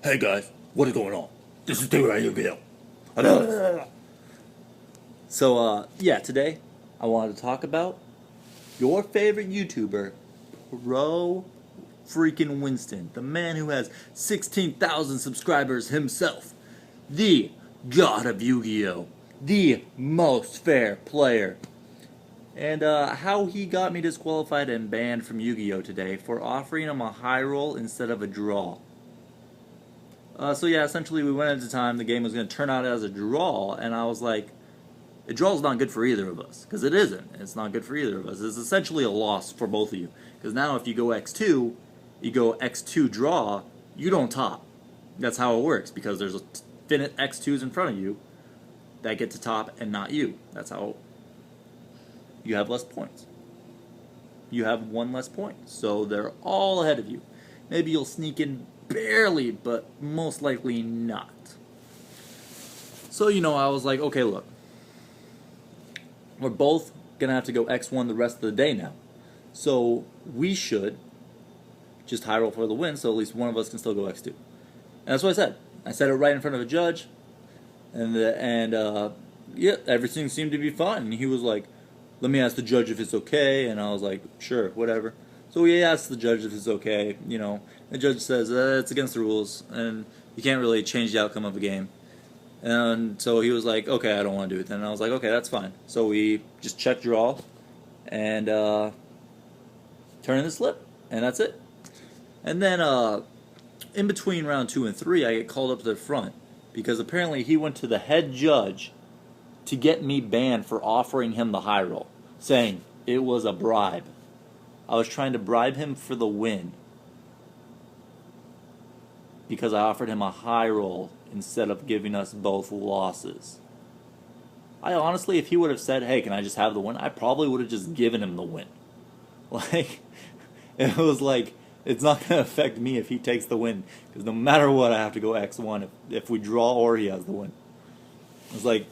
Hey guys, what is going on? This is David Yu-Gi-Oh! So, yeah, today I wanted to talk about your favorite YouTuber, Pro freaking Winston, the man who has 16,000 subscribers himself, the god of Yu-Gi-Oh! The most fair player. And how he got me disqualified and banned from Yu-Gi-Oh! Today for offering him a high roll instead of a draw. So yeah, essentially we went into time, the game was going to turn out as a draw, and I was like, a draw is not good for either of us, because it isn't. It's not good for either of us. It's essentially a loss for both of you, because now if you go X2, you go X2 draw, you don't top. That's how it works, because there's infinite X2s in front of you that get to top and not you. That's how you have less points. You have one less point, so they're all ahead of you. Maybe you'll sneak in barely, but most likely not. So, I was like, okay, look. We're both going to have to go X1 the rest of the day now. So, we should just high roll for the win, so at least one of us can still go X2. And that's what I said. I said it right in front of a judge, and yeah, everything seemed to be fine. And he was like, let me ask the judge if it's okay, and I was like, sure, whatever. So we asked the judge if it's okay, The judge says it's against the rules, and you can't really change the outcome of a game. And so he was like, okay, I don't want to do it then. And I was like, okay, that's fine. So we just check draw, and turn in the slip, and that's it. And then in between round 2 and 3, I get called up to the front, because apparently he went to the head judge to get me banned for offering him the high roll, saying it was a bribe. I was trying to bribe him for the win because I offered him a high roll instead of giving us both losses. I honestly, if he would have said, hey, can I just have the win, I probably would have just given him the win. Like, it was like, it's not going to affect me if he takes the win, because no matter what, I have to go X1 if we draw or he has the win. It's like,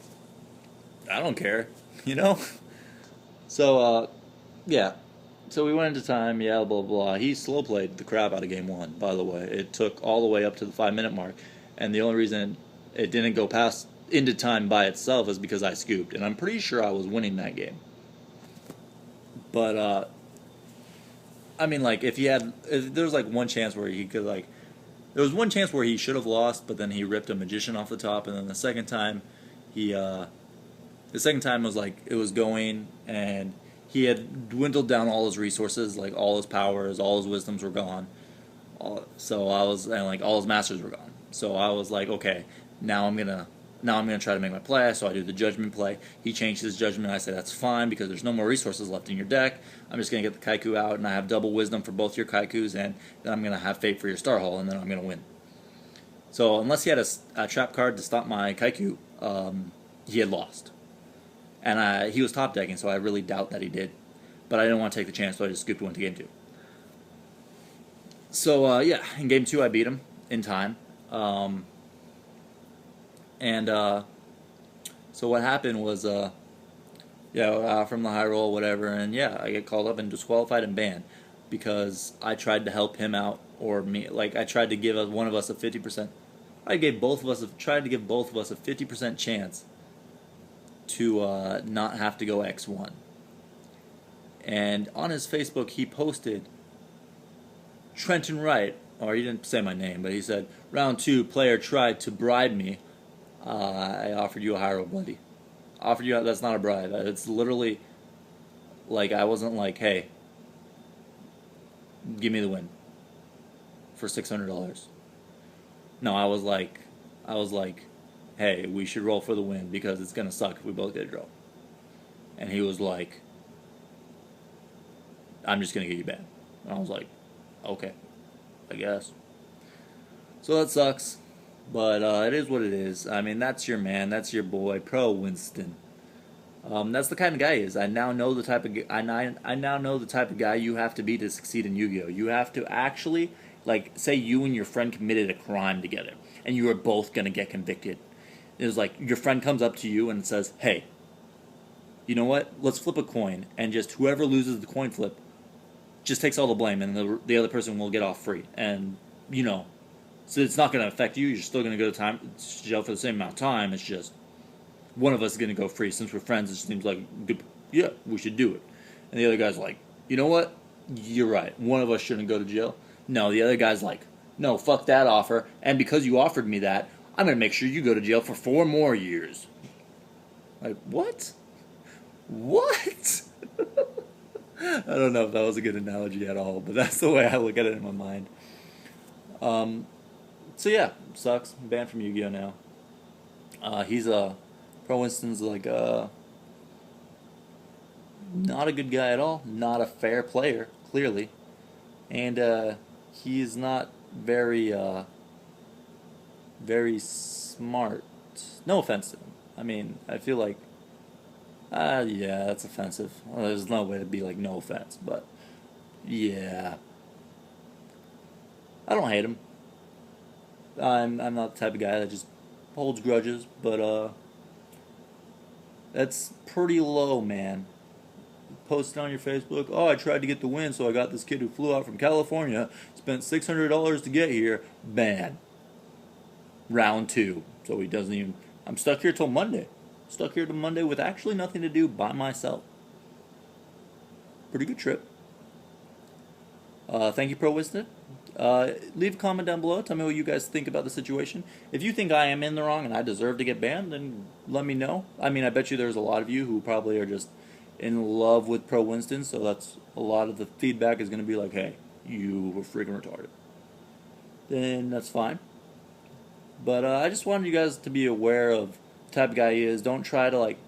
I don't care, So, yeah. So we went into time, yeah, blah, blah. He slow played the crap out of game 1, by the way. It took all the way up to the 5-minute mark, and the only reason it didn't go past into time by itself is because I scooped, and I'm pretty sure I was winning that game. But, I mean, like, if there was, like, one chance where he could, like, there was one chance where he should have lost, but then he ripped a magician off the top, and then the second time, the second time was, like, it was going, and he had dwindled down all his resources, like all his powers, all his wisdoms were gone. All his masters were gone. So I was like, okay, now I'm gonna try to make my play. So I do the judgment play. He changed his judgment. I say that's fine because there's no more resources left in your deck. I'm just gonna get the Kaiku out, and I have double wisdom for both your Kaikus, and then I'm gonna have fate for your Star Hall, and then I'm gonna win. So unless he had a trap card to stop my Kaiku, he had lost. And he was top decking, so I really doubt that he did. But I didn't want to take the chance, so I just scooped one to game 2. So, yeah, in game 2 I beat him in time. So what happened was, from the high roll, whatever, and yeah, I get called up and disqualified and banned. Because I tried to help him out, or me, like, I tried to give one of us a 50%. Tried to give both of us a 50% chance to not have to go X1. And on his Facebook, he posted, Trenton Wright, or he didn't say my name, but he said, round 2, player tried to bribe me. I offered you a high roll, buddy. That's not a bribe. It's literally, like, I wasn't like, hey, give me the win for $600. No, I was like, hey, we should roll for the win because it's going to suck if we both get a draw. And he was like, I'm just going to get you banned. And I was like, okay, I guess. So that sucks, but it is what it is. I mean, that's your man, that's your boy, Pro Winston. That's the kind of guy he is. I now know the type of guy you have to be to succeed in Yu-Gi-Oh! You have to actually, like, say you and your friend committed a crime together, and you are both going to get convicted. It was like your friend comes up to you and says, hey, you know what? Let's flip a coin, and just whoever loses the coin flip just takes all the blame, and the other person will get off free. And, So it's not going to affect you. You're still going to go to jail for the same amount of time. It's just one of us is going to go free. Since we're friends, it seems like, yeah, we should do it. And the other guy's like, you know what? You're right. One of us shouldn't go to jail. No, the other guy's like, no, fuck that offer. And because you offered me that, I'm going to make sure you go to jail for 4 more years. Like, what? What? I don't know if that was a good analogy at all, but that's the way I look at it in my mind. So yeah, sucks. Banned from Yu-Gi-Oh now. He's Prowinston's like not a good guy at all. Not a fair player, clearly, and he's not very smart. No offense to him. I mean, I feel like yeah, that's offensive. Well, there's no way to be like no offense, but yeah, I don't hate him. I'm not the type of guy that just holds grudges, but that's pretty low, man. Post it on your Facebook. Oh, I tried to get the win, so I got this kid who flew out from California, spent $600 to get here. Ban. Round 2. So he doesn't even. I'm stuck here till Monday. Stuck here till Monday with actually nothing to do by myself. Pretty good trip. Thank you, Prowinston. Leave a comment down below. Tell me what you guys think about the situation. If you think I am in the wrong and I deserve to get banned, then let me know. I mean, I bet you there's a lot of you who probably are just in love with Prowinston, so that's a lot of the feedback is going to be like, hey, you were freaking retarded. Then that's fine. But I just wanted you guys to be aware of the type of guy he is. Don't try to like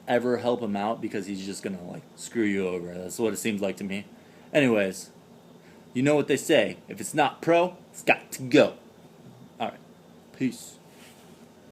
ever help him out because he's just going to like screw you over. That's what it seems like to me. Anyways, you know what they say. If it's not pro, it's got to go. Alright. Peace.